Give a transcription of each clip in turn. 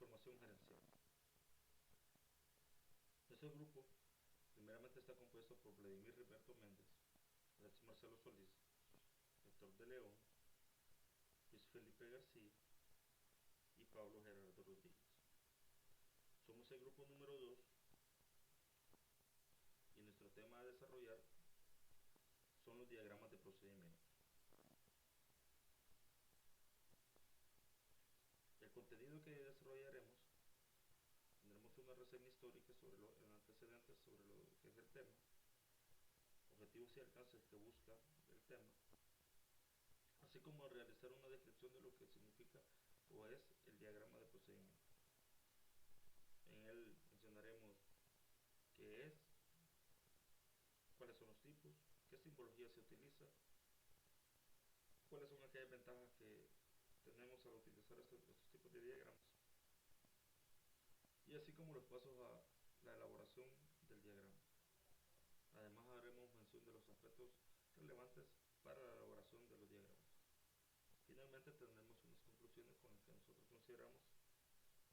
información gerencial. Ese grupo primeramente está compuesto por Vladimir Riberto Méndez, Alex Marcelo Solís, Héctor de León, Luis Felipe García y Pablo Gerardo Rodríguez. Somos el grupo número 2 y nuestro tema a desarrollar son los diagramas de procedimiento. El contenido que desarrollaremos, tendremos una reseña histórica sobre los antecedentes sobre lo que es el tema, objetivos y alcances que busca el tema, así como realizar una descripción de lo que significa o es el diagrama de procedimiento. En él mencionaremos qué es, cuáles son los tipos, qué simbología se utiliza, cuáles son aquellas ventajas que tenemos al utilizar estos tipos de diagramas, y así como los pasos a la elaboración del diagrama. Además haremos mención de los aspectos relevantes para la elaboración de los diagramas. Finalmente tendremos unas conclusiones con las que nosotros consideramos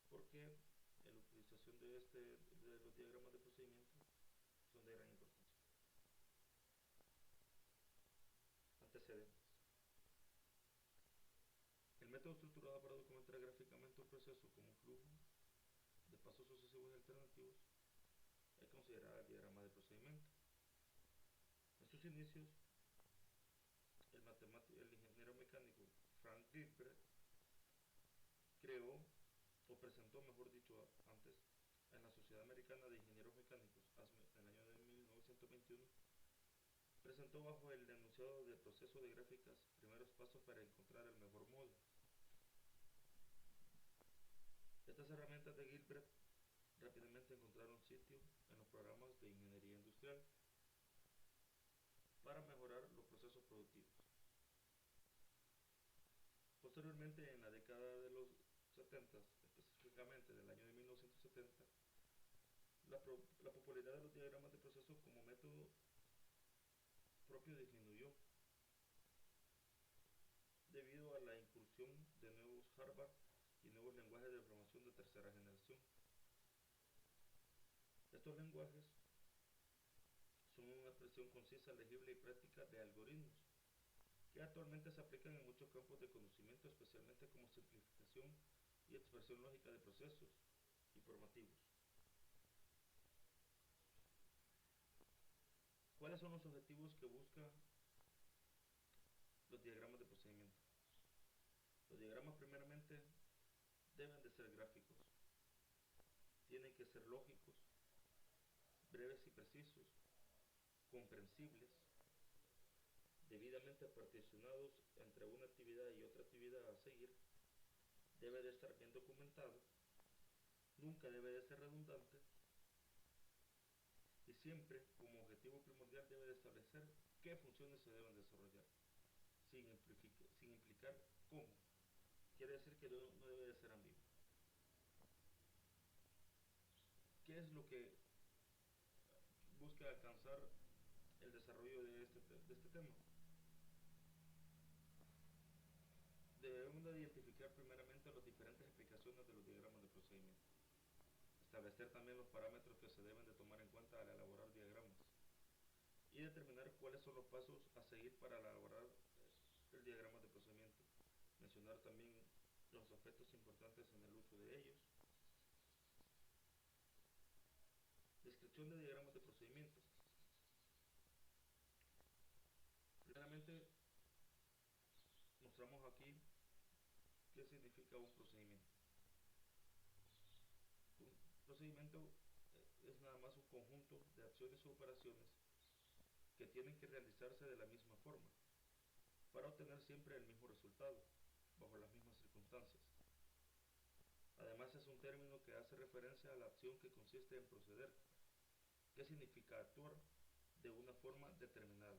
por qué la utilización de los diagramas de procedimiento son de gran importancia. Antecedentes. El método estructurado para documentar gráficamente un proceso como un flujo de pasos sucesivos y alternativos es considerado el diagrama de procedimiento. En sus inicios, el ingeniero mecánico Frank Gilbert creó o presentó, mejor dicho, antes en la Sociedad Americana de Ingenieros Mecánicos, ASME, en el año de 1921, presentó bajo el enunciado del proceso de gráficas primeros pasos para encontrar el mejor modo. Estas herramientas de Gilbert rápidamente encontraron sitio en los programas de ingeniería industrial para mejorar los procesos productivos. Posteriormente, en la década de los 70, específicamente del año de 1970, la popularidad de los diagramas de proceso como método propio disminuyó debido a la incursión de nuevos hardware y nuevos lenguajes de programación de tercera generación. Estos lenguajes son una expresión concisa, legible y práctica de algoritmos que actualmente se aplican en muchos campos de conocimiento, especialmente como simplificación y expresión lógica de procesos informativos. ¿Cuáles son los objetivos que buscan los diagramas de procedimiento? Los diagramas primeramente deben de ser gráficos, tienen que ser lógicos, breves y precisos, comprensibles, debidamente particionados entre una actividad y otra actividad a seguir, debe de estar bien documentado, nunca debe de ser redundante y siempre como objetivo primordial debe de establecer qué funciones se deben desarrollar, sin implicar cómo. Quiere decir que no debe de ser ambiguo. ¿Qué es lo que busca alcanzar el desarrollo de este tema? Debemos de identificar primeramente las diferentes explicaciones de los diagramas de procedimiento, establecer también los parámetros que se deben de tomar en cuenta al elaborar diagramas y determinar cuáles son los pasos a seguir para elaborar el diagrama de procedimiento, mencionar también los aspectos importantes en el uso de ellos. Descripción de diagramas de procedimiento. Primeramente mostramos aquí qué significa un procedimiento. Un procedimiento es nada más un conjunto de acciones o operaciones que tienen que realizarse de la misma forma para obtener siempre el mismo resultado bajo las mismas circunstancias. Además es un término que hace referencia a la acción que consiste en proceder, que significa actuar de una forma determinada.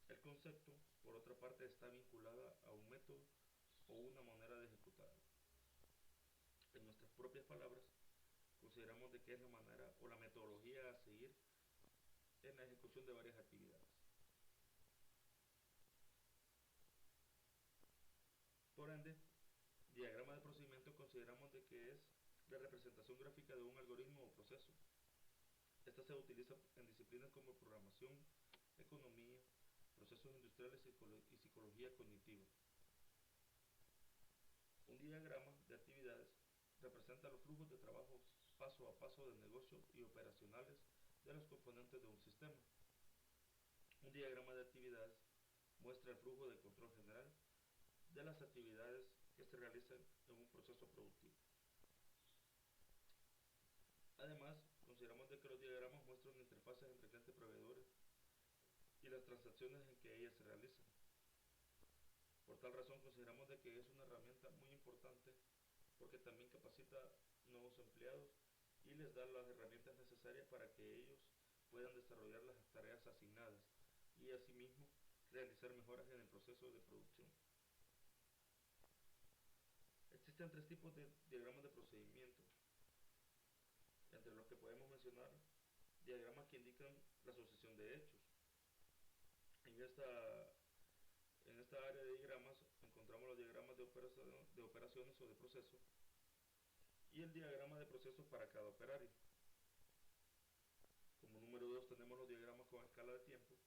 El concepto, por otra parte, está vinculado a un método o una manera de ejecutarlo. En nuestras propias palabras, consideramos de que es la manera o la metodología a seguir en la ejecución de varias actividades. Por ende, Diagrama de procedimiento consideramos de que es la representación gráfica de un algoritmo o proceso. Esta se utiliza en disciplinas como programación, economía, procesos industriales y psicología cognitiva. Un diagrama de actividades representa los flujos de trabajo paso a paso del negocio y operacionales de los componentes de un sistema. Un diagrama de actividades muestra el flujo de control general de las actividades que se realizan en un proceso productivo. Además, consideramos de que los diagramas muestran interfaces entre clientes y proveedores y las transacciones en que ellas se realizan. Por tal razón, consideramos de que es una herramienta muy importante porque también capacita nuevos empleados y les da las herramientas necesarias para que ellos puedan desarrollar las tareas asignadas y asimismo realizar mejoras en el proceso de producción. Existen tres tipos de diagramas de procedimiento, entre los que podemos mencionar diagramas que indican la sucesión de hechos. En esta área de diagramas encontramos los diagramas de operaciones o de procesos y el diagrama de procesos para cada operario. Como número 2 tenemos los diagramas con escala de tiempo,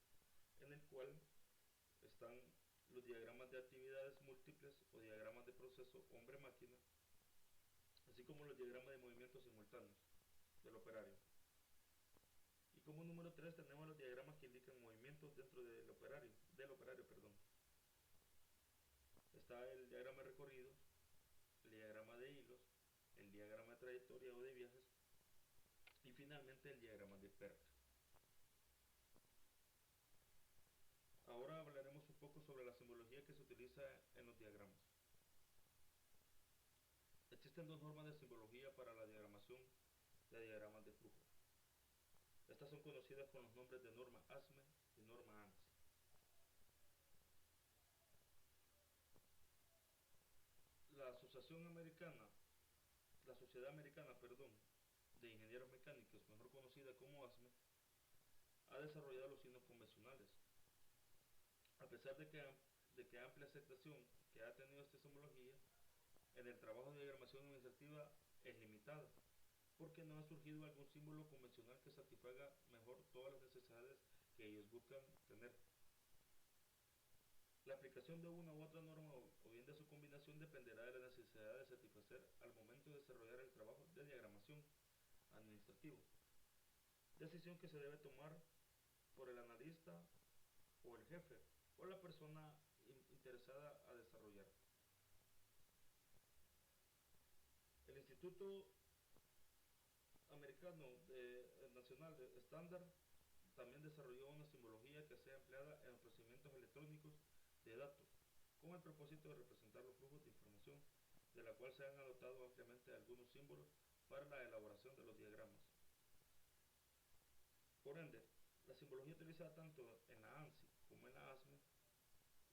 en el cual están los diagramas de actividades múltiples o diagramas de proceso hombre-máquina, así como los diagramas de movimientos simultáneos del operario. Y como número 3 tenemos los diagramas que indican movimientos dentro del operario. Está el diagrama de recorridos, el diagrama de hilos, el diagrama de trayectoria o de viajes y finalmente el diagrama de PERT. Ahora hablaremos un poco sobre la simbología que se utiliza en los diagramas. Existen dos normas de simbología para la diagramación de diagramas de flujo. Estas son conocidas con los nombres de norma ASME y norma ANSI. La Asociación Americana, la Sociedad Americana, de Ingenieros Mecánicos, mejor conocida como ASME, ha desarrollado los signos convencionales. A pesar de que amplia aceptación que ha tenido esta simbología, en el trabajo de diagramación administrativa es limitada, porque no ha surgido algún símbolo convencional que satisfaga mejor todas las necesidades que ellos buscan tener. La aplicación de una u otra norma o bien de su combinación dependerá de la necesidad de satisfacer al momento de desarrollar el trabajo de diagramación administrativo, decisión que se debe tomar por el analista o el jefe o la persona interesada a desarrollar. El Instituto Americano Nacional de Estándar también desarrolló una simbología que sea empleada en los procedimientos electrónicos de datos, con el propósito de representar los flujos de información, de la cual se han adoptado ampliamente algunos símbolos para la elaboración de los diagramas. Por ende, la simbología utilizada tanto en la ANSI como en la ASME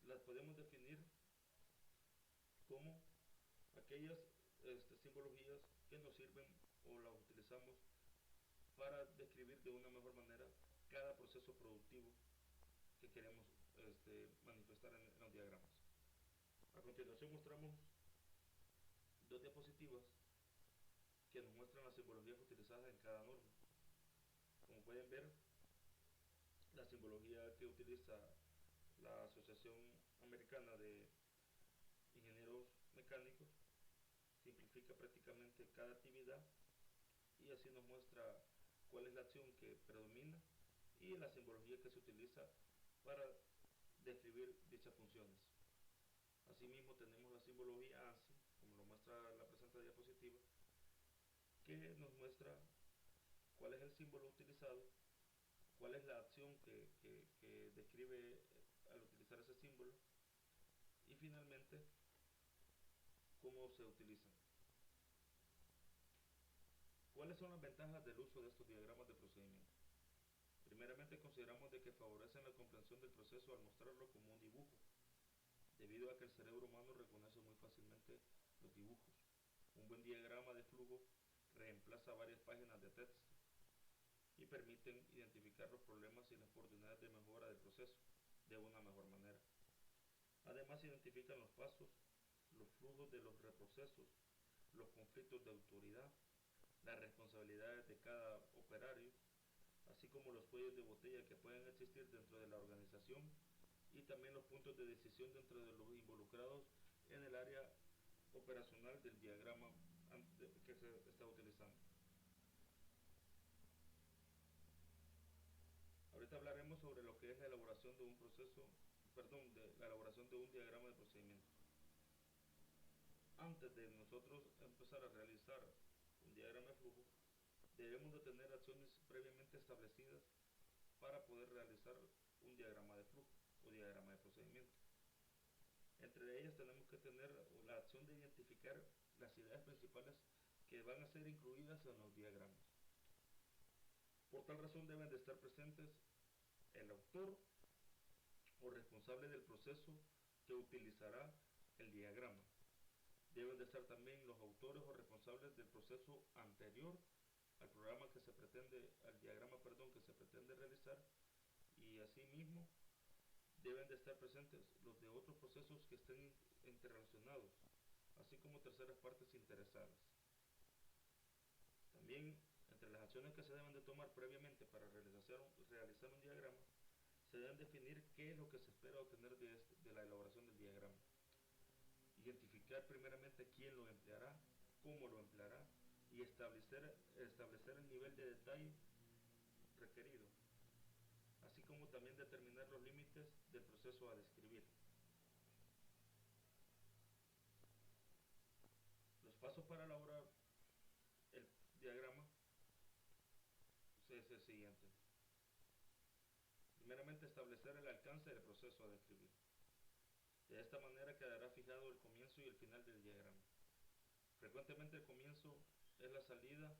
las podemos definir como aquellas simbologías que nos sirven o las utilizamos para describir de una mejor manera cada proceso productivo que queremos manifestar en los diagramas. A continuación mostramos dos diapositivas que nos muestran las simbologías utilizadas en cada norma. Como pueden ver, la simbología que utiliza la Asociación Americana de Ingenieros Mecánicos simplifica prácticamente cada actividad y así nos muestra cuál es la acción que predomina y la simbología que se utiliza para describir dichas funciones. Asimismo tenemos la simbología ANSI, como lo muestra la presente diapositiva, que nos muestra cuál es el símbolo utilizado, cuál es la acción que describe al utilizar ese símbolo y finalmente cómo se utilizan. ¿Cuáles son las ventajas del uso de estos diagramas de procedimiento? Primeramente consideramos de que favorecen la comprensión del proceso al mostrarlo como un dibujo, debido a que el cerebro humano reconoce muy fácilmente los dibujos. Un buen diagrama de flujo reemplaza varias páginas de texto y permiten identificar los problemas y las oportunidades de mejora del proceso de una mejor manera. Además identifican los pasos, los flujos de los reprocesos, los conflictos de autoridad, las responsabilidades de cada operario, así como los cuellos de botella que pueden existir dentro de la organización y también los puntos de decisión dentro de los involucrados en el área operacional del diagrama que se está utilizando. Ahorita hablaremos sobre lo que es la elaboración de un proceso, perdón, de la elaboración de un diagrama de procedimiento. Antes de nosotros empezar a realizar un diagrama de flujo, debemos de tener acciones previamente establecidas para poder realizar un diagrama de flujo o diagrama de procedimiento. Entre ellas tenemos que tener la acción de identificar las ideas principales que van a ser incluidas en los diagramas. Por tal razón deben de estar presentes el autor o responsable del proceso que utilizará el diagrama. Deben de estar también los autores o responsables del proceso anterior al programa que se pretende, al diagrama, perdón, que se pretende realizar, y asimismo deben de estar presentes los de otros procesos que estén interrelacionados, así como terceras partes interesadas. También, entre las acciones que se deben de tomar previamente para realizar un diagrama, se deben definir qué es lo que se espera obtener de la elaboración del diagrama. Identificar primeramente quién lo empleará, cómo lo empleará y establecer el nivel de detalle requerido, así como también determinar los límites del proceso a describir. Los pasos para elaborar el diagrama es el siguiente. Primeramente, establecer el alcance del proceso a describir. De esta manera quedará fijado el comienzo y el final del diagrama. Frecuentemente el comienzo es la salida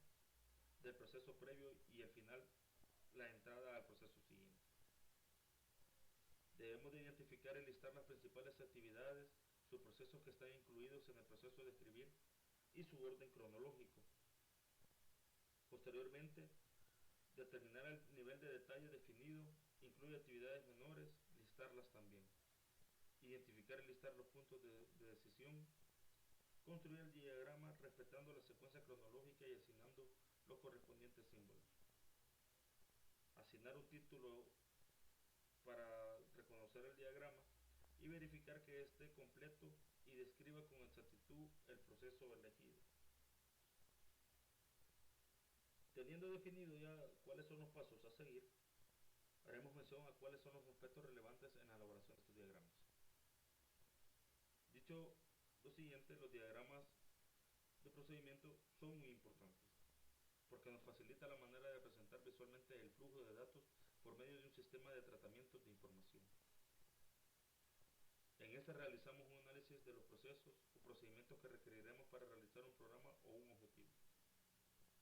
del proceso previo y el final la entrada al proceso siguiente. Debemos de identificar y listar las principales actividades, sus procesos que están incluidos en el proceso de escribir y su orden cronológico. Posteriormente, determinar el nivel de detalle definido, incluye actividades menores, listarlas también. Identificar y listar los puntos de decisión. Construir el diagrama respetando la secuencia cronológica y asignando los correspondientes símbolos. Asignar un título para reconocer el diagrama y verificar que esté completo y describa con exactitud el proceso elegido. Teniendo definido ya cuáles son los pasos a seguir, haremos mención a cuáles son los aspectos relevantes en la elaboración de estos diagramas. Dicho lo siguiente, los diagramas de procedimiento son muy importantes porque nos facilita la manera de representar visualmente el flujo de datos por medio de un sistema de tratamiento de información. En este realizamos un análisis de los procesos o procedimientos que requeriremos para realizar un programa o un objetivo.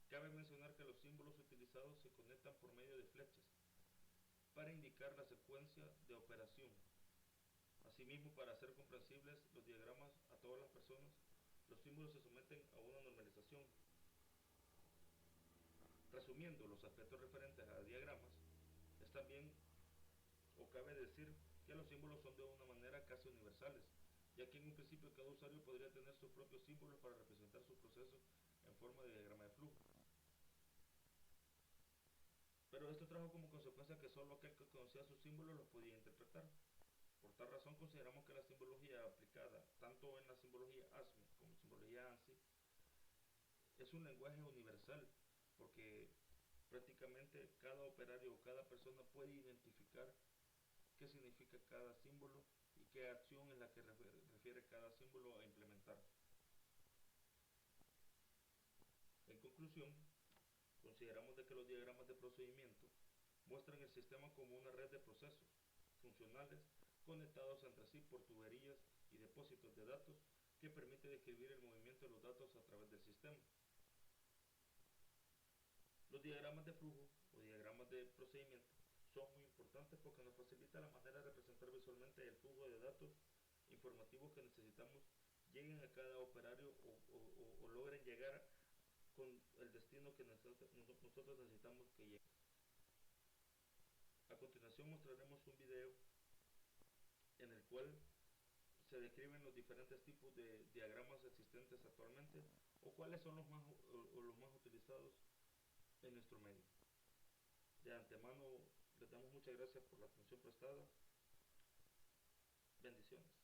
Cabe mencionar que los símbolos utilizados se conectan por medio de flechas para indicar la secuencia de operación. Asimismo, para hacer comprensibles los diagramas a todas las personas, los símbolos se someten a una normalización. Resumiendo los aspectos referentes a diagramas, es también, o cabe decir, que los símbolos son de una manera casi universales, ya que en un principio cada usuario podría tener sus propios símbolos para representar sus procesos en forma de diagrama de flujo. Pero esto trajo como consecuencia que solo aquel que conocía sus símbolos los podía interpretar. Por tal razón consideramos que la simbología aplicada tanto en la simbología ASME como en la simbología ANSI es un lenguaje universal, porque prácticamente cada operario o cada persona puede identificar qué significa cada símbolo y qué acción es la que refiere cada símbolo a implementar. En conclusión, consideramos de que los diagramas de procedimiento muestran el sistema como una red de procesos funcionales conectados entre sí por tuberías y depósitos de datos que permite describir el movimiento de los datos a través del sistema. Los diagramas de flujo o diagramas de procedimiento son muy importantes porque nos facilita la manera de representar visualmente el flujo de datos informativos que necesitamos lleguen a cada operario o logren llegar con el destino que nosotros necesitamos que llegue. A continuación mostraremos un video en el cual se describen los diferentes tipos de diagramas existentes actualmente o cuáles son o los más utilizados en nuestro medio. De antemano les damos muchas gracias por la atención prestada. Bendiciones.